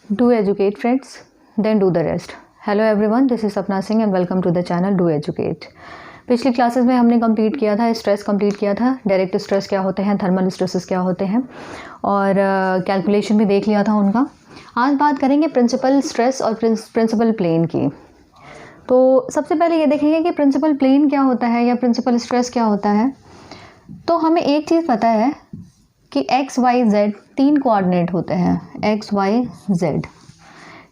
Do educate friends, then do the rest. Hello everyone, this is Sapna Singh and welcome to the channel Do Educate. पिछली classes में हमने complete किया था stress complete किया था, direct stress क्या होते हैं, थर्मल स्ट्रेसेस क्या होते हैं और कैलकुलेशन भी देख लिया था उनका। आज बात करेंगे प्रिंसिपल स्ट्रेस और प्रिंसिपल प्लेन की। तो सबसे पहले ये देखेंगे कि प्रिंसिपल प्लेन क्या होता है या प्रिंसिपल स्ट्रेस क्या होता है। तो हमें एक चीज़ पता है कि एक्स वाई जेड तीन कोऑर्डिनेट होते हैं। एक्स वाई जेड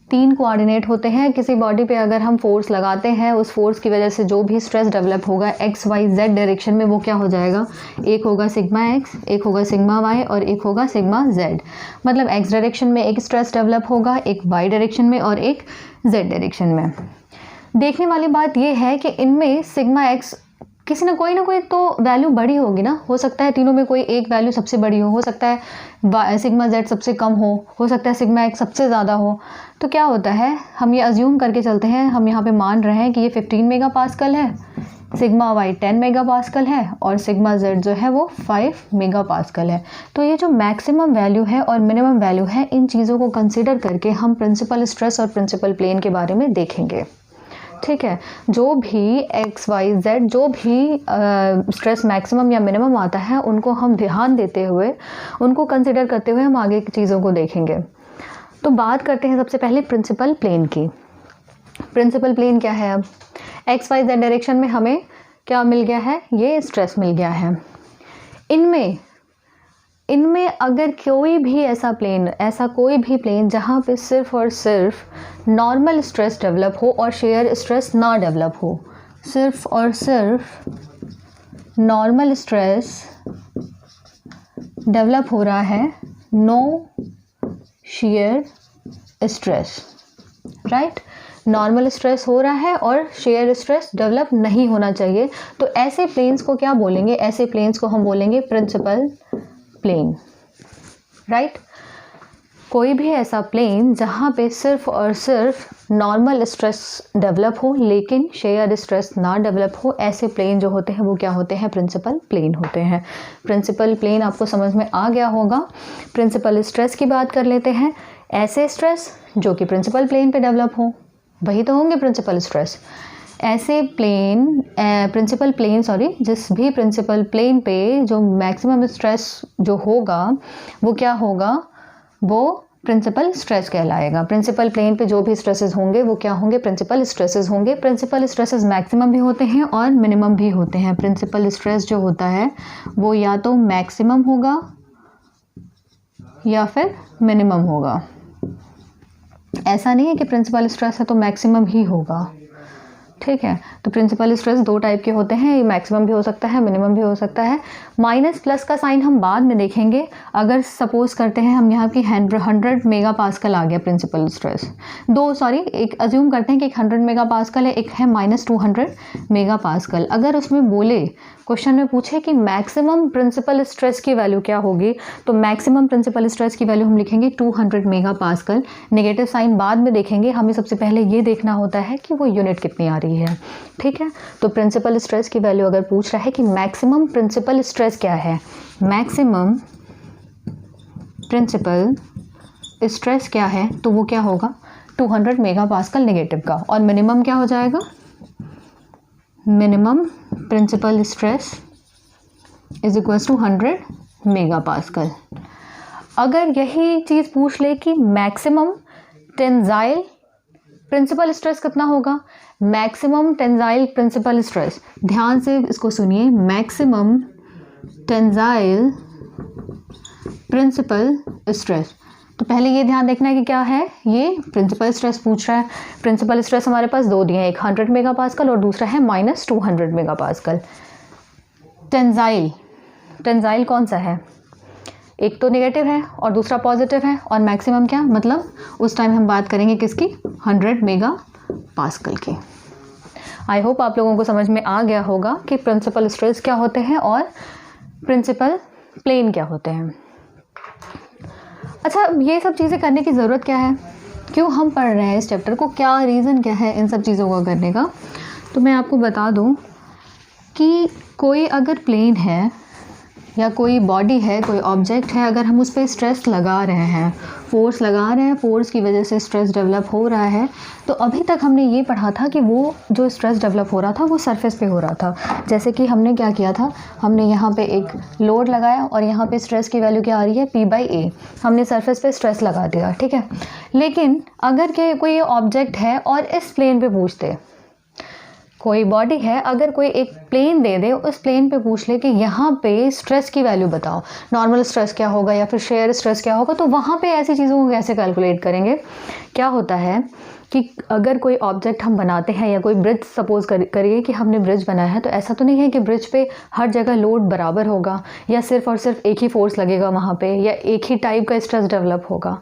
तीन कोऑर्डिनेट होते हैं। किसी बॉडी पे अगर हम फोर्स लगाते हैं, उस फोर्स की वजह से जो भी स्ट्रेस डेवलप होगा एक्स वाई जेड डायरेक्शन में, वो क्या हो जाएगा, एक होगा सिग्मा एक्स, एक होगा सिग्मा वाई और एक होगा सिग्मा जेड। मतलब एक्स डायरेक्शन में एक स्ट्रेस डेवलप होगा, एक वाई डायरेक्शन में और एक जेड डायरेक्शन में। देखने वाली बात यह है कि इनमें सिग्मा एक्स किसी ना कोई तो वैल्यू बड़ी होगी ना। हो सकता है तीनों में कोई एक वैल्यू सबसे बड़ी हो सकता है सिग्मा जेड सबसे कम हो सकता है सिग्मा एक्स सबसे ज़्यादा हो। तो क्या होता है, हम ये अज्यूम करके चलते हैं, हम यहाँ पे मान रहे हैं कि ये 15 मेगा पास्कल है, सिग्मा वाई 10 मेगा पास्कल है और सिग्मा जेड जो है वो 5 मेगा पास्कल है। तो ये जो मैक्सिमम वैल्यू है और मिनिमम वैल्यू है, इन चीज़ों को कंसिडर करके हम प्रिंसिपल स्ट्रेस और प्रिंसिपल प्लेन के बारे में देखेंगे। ठीक है, जो भी एक्स वाई जेड जो भी स्ट्रेस मैक्सिमम या मिनिमम आता है, उनको हम ध्यान देते हुए, उनको कंसिडर करते हुए हम आगे की चीज़ों को देखेंगे। तो बात करते हैं सबसे पहले प्रिंसिपल प्लेन की। प्रिंसिपल प्लेन क्या है? अब एक्स वाई जेड डायरेक्शन में हमें क्या मिल गया है, ये स्ट्रेस मिल गया है। इनमें अगर कोई भी ऐसा कोई भी प्लेन जहाँ पे सिर्फ और सिर्फ नॉर्मल स्ट्रेस डेवलप हो और शेयर स्ट्रेस ना डेवलप हो, सिर्फ और सिर्फ नॉर्मल स्ट्रेस डेवलप हो रहा है, no shear stress, right. Normal stress हो रहा है और शेयर स्ट्रेस डेवलप नहीं होना चाहिए। तो ऐसे प्लेन्स को क्या बोलेंगे? ऐसे प्लेन्स को हम बोलेंगे प्रिंसिपल प्लेन, राइट। कोई भी ऐसा प्लेन जहाँ पे सिर्फ और सिर्फ नॉर्मल स्ट्रेस डेवलप हो लेकिन शेयर स्ट्रेस ना डेवलप हो, ऐसे प्लेन जो होते हैं वो क्या होते हैं? प्रिंसिपल प्लेन होते हैं। प्रिंसिपल प्लेन आपको समझ में आ गया होगा। प्रिंसिपल स्ट्रेस की बात कर लेते हैं। ऐसे स्ट्रेस जो कि प्रिंसिपल प्लेन पे डेवलप हो, वही तो होंगे प्रिंसिपल स्ट्रेस। ऐसे प्रिंसिपल प्लेन जिस भी प्रिंसिपल प्लेन पे जो मैक्सिमम स्ट्रेस जो होगा वो क्या होगा, वो प्रिंसिपल स्ट्रेस कहलाएगा। प्रिंसिपल प्लेन पे जो भी स्ट्रेसेस होंगे वो क्या होंगे? प्रिंसिपल स्ट्रेसेस होंगे। प्रिंसिपल स्ट्रेसेस मैक्सिमम भी होते हैं और मिनिमम भी होते हैं। प्रिंसिपल स्ट्रेस जो होता है वो या तो मैक्सिमम होगा या फिर मिनिमम होगा। ऐसा नहीं है कि प्रिंसिपल स्ट्रेस है तो मैक्सिमम ही होगा, ठीक है। तो प्रिंसिपल स्ट्रेस दो टाइप के होते हैं, मैक्सिमम भी हो सकता है, मिनिमम भी हो सकता है। माइनस प्लस का साइन हम बाद में देखेंगे। अगर सपोज करते हैं हम यहाँ की 100 मेगा पास्कल आ गया प्रिंसिपल स्ट्रेस, एक अज्यूम करते हैं कि 100 मेगा पास्कल है, एक है -200 मेगा पास्कल। अगर उसमें बोले, क्वेश्चन में पूछे कि मैक्सिमम प्रिंसिपल स्ट्रेस की वैल्यू क्या होगी, तो मैक्सिमम प्रिंसिपल स्ट्रेस की वैल्यू हम लिखेंगे 200 मेगा पास्कल। नेगेटिव साइन बाद में देखेंगे, हमें सबसे पहले ये देखना होता है कि वो यूनिट कितनी आ रही है, ठीक है। तो प्रिंसिपल स्ट्रेस की वैल्यू अगर पूछ रहा है कि मैक्सिमम प्रिंसिपल स्ट्रेस क्या है, मैक्सिमम प्रिंसिपल स्ट्रेस क्या है, तो वो क्या होगा 200 मेगा पास्कल नेगेटिव का। और मिनिमम क्या हो जाएगा? Minimum principal stress is equal to 100 mega pascal. अगर यही चीज़ पूछ ले कि मैक्सिमम टेंजाइल प्रिंसिपल स्ट्रेस कितना होगा, मैक्सिमम टेंजाइल प्रिंसिपल स्ट्रेस, ध्यान से इसको सुनिए, मैक्सिमम टेंजाइल प्रिंसिपल स्ट्रेस। तो पहले ये ध्यान देखना है कि क्या है, ये प्रिंसिपल स्ट्रेस पूछ रहा है। प्रिंसिपल स्ट्रेस हमारे पास दो दिए हैं, एक 100 मेगा पास्कल और दूसरा है -200 मेगा पास्कल। टेंजाइल कौन सा है? एक तो नेगेटिव है और दूसरा पॉजिटिव है। और मैक्सिमम क्या, मतलब उस टाइम हम बात करेंगे किसकी, 100 मेगा पास्कल की। आई होप आप लोगों को समझ में आ गया होगा कि प्रिंसिपल स्ट्रेस क्या होते हैं और प्रिंसिपल प्लेन क्या होते हैं। अच्छा, ये सब चीज़ें करने की ज़रूरत क्या है, क्यों हम पढ़ रहे हैं इस चैप्टर को, क्या रीज़न क्या है इन सब चीज़ों को करने का? तो मैं आपको बता दूं कि कोई अगर प्लेन है या कोई बॉडी है, कोई ऑब्जेक्ट है, अगर हम उस पर स्ट्रेस लगा रहे हैं, फोर्स लगा रहे हैं, फोर्स की वजह से स्ट्रेस डेवलप हो रहा है, तो अभी तक हमने ये पढ़ा था कि वो जो स्ट्रेस डेवलप हो रहा था वो सरफेस पे हो रहा था। जैसे कि हमने क्या किया था, हमने यहाँ पे एक लोड लगाया और यहाँ पे स्ट्रेस की वैल्यू क्या आ रही है, P/A, हमने सरफेस पे स्ट्रेस लगा दिया, ठीक है। लेकिन अगर के कोई ऑब्जेक्ट है और इस प्लेन पे पूछते, कोई बॉडी है, अगर कोई एक प्लेन दे दे, उस प्लेन पे पूछ ले कि यहाँ पे स्ट्रेस की वैल्यू बताओ, नॉर्मल स्ट्रेस क्या होगा या फिर शेयर स्ट्रेस क्या होगा, तो वहाँ पे ऐसी चीज़ों को कैसे कैलकुलेट करेंगे। क्या होता है कि अगर कोई ऑब्जेक्ट हम बनाते हैं या कोई ब्रिज सपोज करिए कि हमने ब्रिज बनाया है, तो ऐसा तो नहीं है कि ब्रिज पे हर जगह लोड बराबर होगा या सिर्फ और सिर्फ एक ही फोर्स लगेगा वहाँ पे, या एक ही टाइप का स्ट्रेस डेवलप होगा।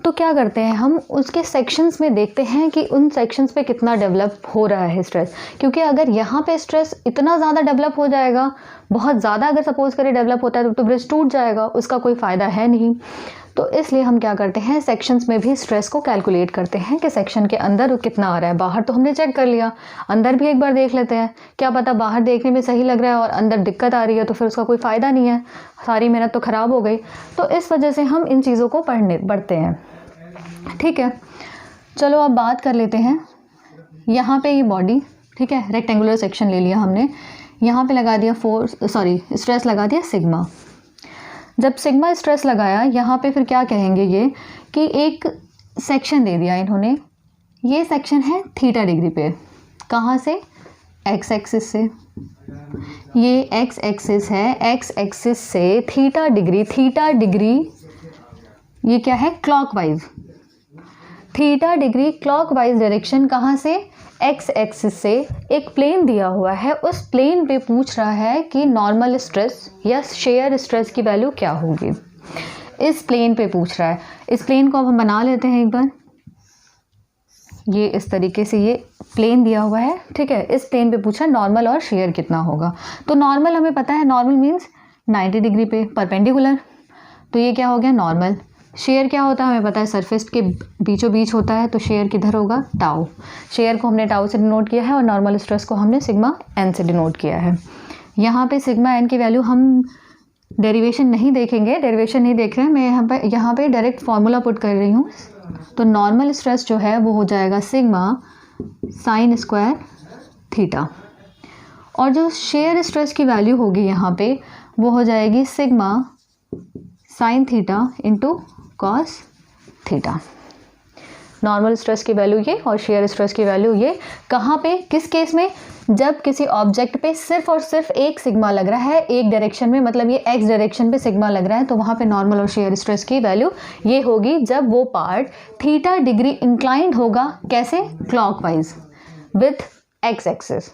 तो क्या करते हैं हम, उसके सेक्शंस में देखते हैं कि उन सेक्शंस पे कितना डेवलप हो रहा है स्ट्रेस, क्योंकि अगर यहाँ पे स्ट्रेस इतना ज़्यादा डेवलप हो जाएगा, बहुत ज़्यादा अगर सपोज करें डेवलप होता है, तो ब्रिज टूट जाएगा, उसका कोई फ़ायदा है नहीं। तो इसलिए हम क्या करते हैं, सेक्शंस में भी स्ट्रेस को कैलकुलेट करते हैं कि सेक्शन के अंदर कितना आ रहा है। बाहर तो हमने चेक कर लिया, अंदर भी एक बार देख लेते हैं, क्या पता बाहर देखने में सही लग रहा है और अंदर दिक्कत आ रही है, तो फिर उसका कोई फ़ायदा नहीं है, सारी मेहनत तो ख़राब हो गई। तो इस वजह से हम इन चीज़ों को पढ़ते हैं, ठीक है। चलो अब बात कर लेते हैं, यहाँ पे ये बॉडी, ठीक है, रेक्टेंगुलर सेक्शन ले लिया हमने, यहाँ पे लगा दिया स्ट्रेस लगा दिया सिग्मा। जब सिग्मा स्ट्रेस लगाया, यहाँ पे फिर क्या कहेंगे ये कि एक सेक्शन दे दिया इन्होंने, ये सेक्शन है थीटा डिग्री पे, कहाँ से, एक्स एक्सिस से, ये एक्स एक्सिस है, एक्स एक्सिस से थीटा डिग्री ये क्या है, clockwise, theta degree clockwise direction, कहाँ से, एक्स एक्सिस से एक प्लेन दिया हुआ है, उस प्लेन पे पूछ रहा है कि नॉर्मल स्ट्रेस या शेयर स्ट्रेस की वैल्यू क्या होगी। इस प्लेन पे पूछ रहा है। इस प्लेन को अब हम बना लेते हैं एक बार, ये इस तरीके से ये प्लेन दिया हुआ है, ठीक है। इस प्लेन पे पूछा नॉर्मल और शेयर कितना होगा, तो नॉर्मल हमें पता है, नॉर्मल मीन्स 90 डिग्री पे परपेंडिकुलर, तो ये क्या हो गया नॉर्मल। शेयर क्या होता है हमें पता है, सरफेस के बीचों बीच होता है, तो शेयर किधर होगा, टाउ। शेयर को हमने टाउ से डिनोट किया है और नॉर्मल स्ट्रेस को हमने सिग्मा एन से डिनोट किया है। यहाँ पे सिग्मा एन की वैल्यू हम डेरिवेशन नहीं देखेंगे, डेरिवेशन नहीं देख रहे हैं, मैं यहाँ पे डायरेक्ट फार्मूला पुट कर रही हूँ। तो नॉर्मल स्ट्रेस जो है वो हो जाएगा सिग्मा साइन स्क्वायर थीटा, और जो शेयर स्ट्रेस की वैल्यू होगी यहाँ पे वो हो जाएगी sigma sine theta into cos theta. Normal stress की वैल्यू ये और शेयर स्ट्रेस की वैल्यू ये। कहाँ पे, किस केस में, जब किसी ऑब्जेक्ट पे सिर्फ और सिर्फ एक सिग्मा लग रहा है एक डायरेक्शन में, मतलब ये एक्स डायरेक्शन पे सिग्मा लग रहा है, तो वहाँ पे नॉर्मल और शेयर स्ट्रेस की वैल्यू ये होगी जब वो पार्ट थीटा डिग्री इंक्लाइंड होगा, कैसे, क्लॉकवाइज विथ एक्स एक्सिस।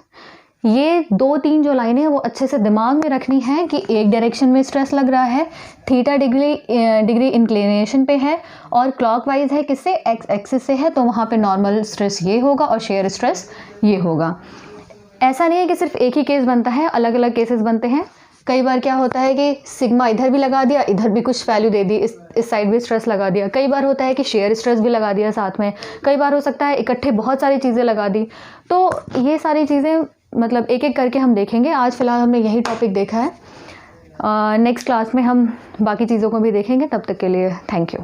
ये 2-3 जो लाइनें हैं वो अच्छे से दिमाग में रखनी है कि एक डायरेक्शन में स्ट्रेस लग रहा है, थीटा डिग्री इंक्लिनेशन पे है, और क्लॉकवाइज है किससे, एक्स एक्सिस से है, तो वहाँ पे नॉर्मल स्ट्रेस ये होगा और शेयर स्ट्रेस ये होगा। ऐसा नहीं है कि सिर्फ एक ही केस बनता है, अलग अलग केसेस बनते हैं। कई बार क्या होता है कि सिग्मा इधर भी लगा दिया, इधर भी कुछ वैल्यू दे दी, इस साइड भी स्ट्रेस लगा दिया। कई बार होता है कि शेयर स्ट्रेस भी लगा दिया साथ में, कई बार हो सकता है इकट्ठे बहुत सारी चीज़ें लगा दी। तो ये सारी चीज़ें मतलब एक एक करके हम देखेंगे। आज फ़िलहाल हमने यही टॉपिक देखा है, नेक्स्ट क्लास में हम बाकी चीज़ों को भी देखेंगे। तब तक के लिए थैंक यू।